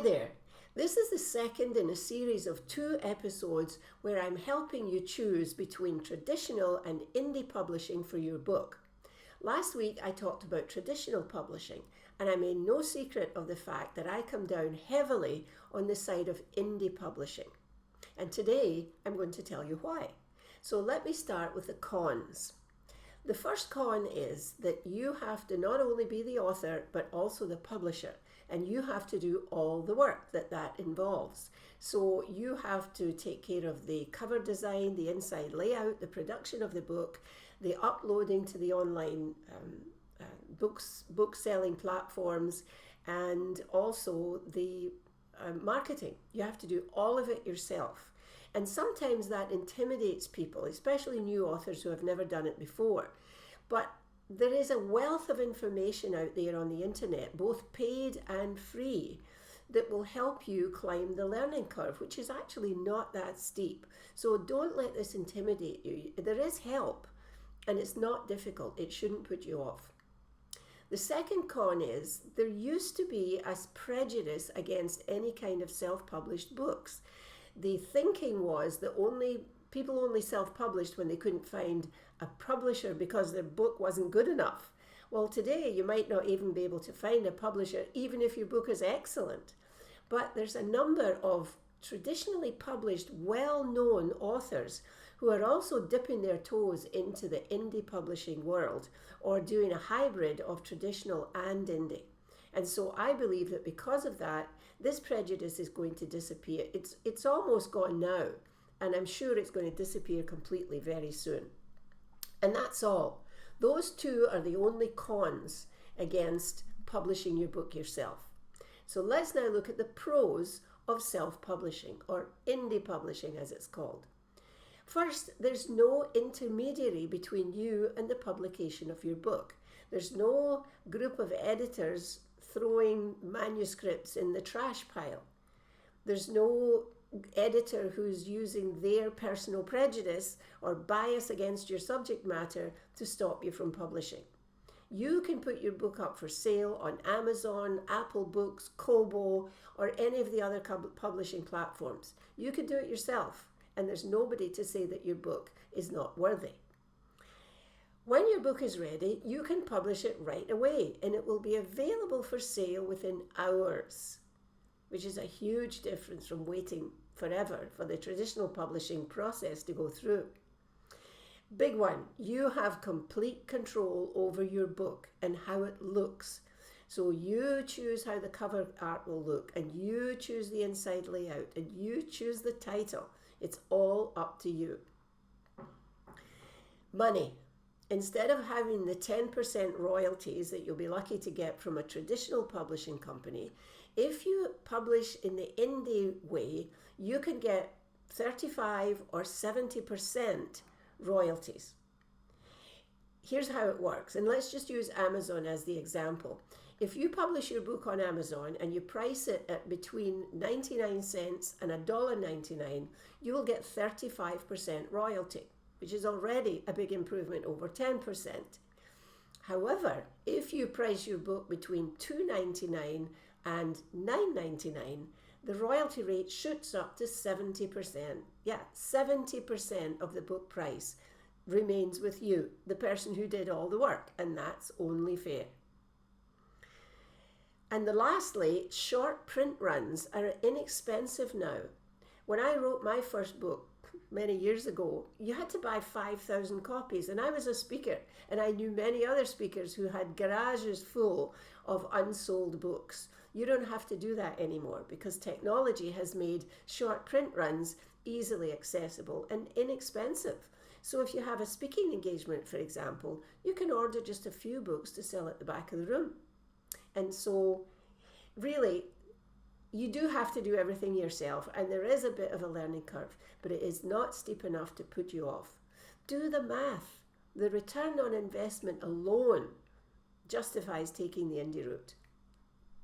Hi there. This is the second in a series of 2 episodes where I'm helping you choose between traditional and indie publishing for your book. Last week I talked about traditional publishing, and I made no secret of the fact that I come down heavily on the side of indie publishing. And today I'm going to tell you why. So let me start with the cons. The first con is that you have to not only be the author but also the publisher, and you have to do all the work that involves. So you have to take care of the cover design, the inside layout, the production of the book, the uploading to the online book selling platforms, and also the marketing. You have to do all of it yourself. And sometimes that intimidates people, especially new authors who have never done it before. But there is a wealth of information out there on the internet, both paid and free, that will help you climb the learning curve, which is actually not that steep. So don't let this intimidate you. There is help, and it's not difficult. It shouldn't put you off. The second con is there used to be a prejudice against any kind of self-published books. The thinking was that people only self-published when they couldn't find a publisher because their book wasn't good enough. Well, today you might not even be able to find a publisher even if your book is excellent. But there's a number of traditionally published, well-known authors who are also dipping their toes into the indie publishing world or doing a hybrid of traditional and indie. And so I believe that because of that, this prejudice is going to disappear. It's almost gone now, and I'm sure it's going to disappear completely very soon. And that's all. Those 2 are the only cons against publishing your book yourself. So let's now look at the pros of self-publishing, or indie publishing as it's called. First, there's no intermediary between you and the publication of your book. There's no group of editors throwing manuscripts in the trash pile. There's no editor who's using their personal prejudice or bias against your subject matter to stop you from publishing. You can put your book up for sale on Amazon, Apple Books, Kobo, or any of the other publishing platforms. You can do it yourself, and there's nobody to say that your book is not worthy. When your book is ready, you can publish it right away, and it will be available for sale within hours, which is a huge difference from waiting forever for the traditional publishing process to go through. Big one, you have complete control over your book and how it looks. So you choose how the cover art will look, and you choose the inside layout, and you choose the title. It's all up to you. Money. Instead of having the 10% royalties that you'll be lucky to get from a traditional publishing company, if you publish in the indie way, you can get 35 or 70% royalties. Here's how it works, and let's just use Amazon as the example. If you publish your book on Amazon and you price it at between 99 cents and $1.99, you will get 35% royalty, which is already a big improvement over 10%. However, if you price your book between $2.99 and $9.99, the royalty rate shoots up to 70%. Yeah, 70% of the book price remains with you, the person who did all the work, and that's only fair. And lastly, short print runs are inexpensive now. When I wrote my first book many years ago, you had to buy 5,000 copies, and I was a speaker, and I knew many other speakers who had garages full of unsold books. You don't have to do that anymore because technology has made short print runs easily accessible and inexpensive. So if you have a speaking engagement, for example, you can order just a few books to sell at the back of the room. And so really, you do have to do everything yourself, and there is a bit of a learning curve, but it is not steep enough to put you off. Do the math. The return on investment alone justifies taking the indie route.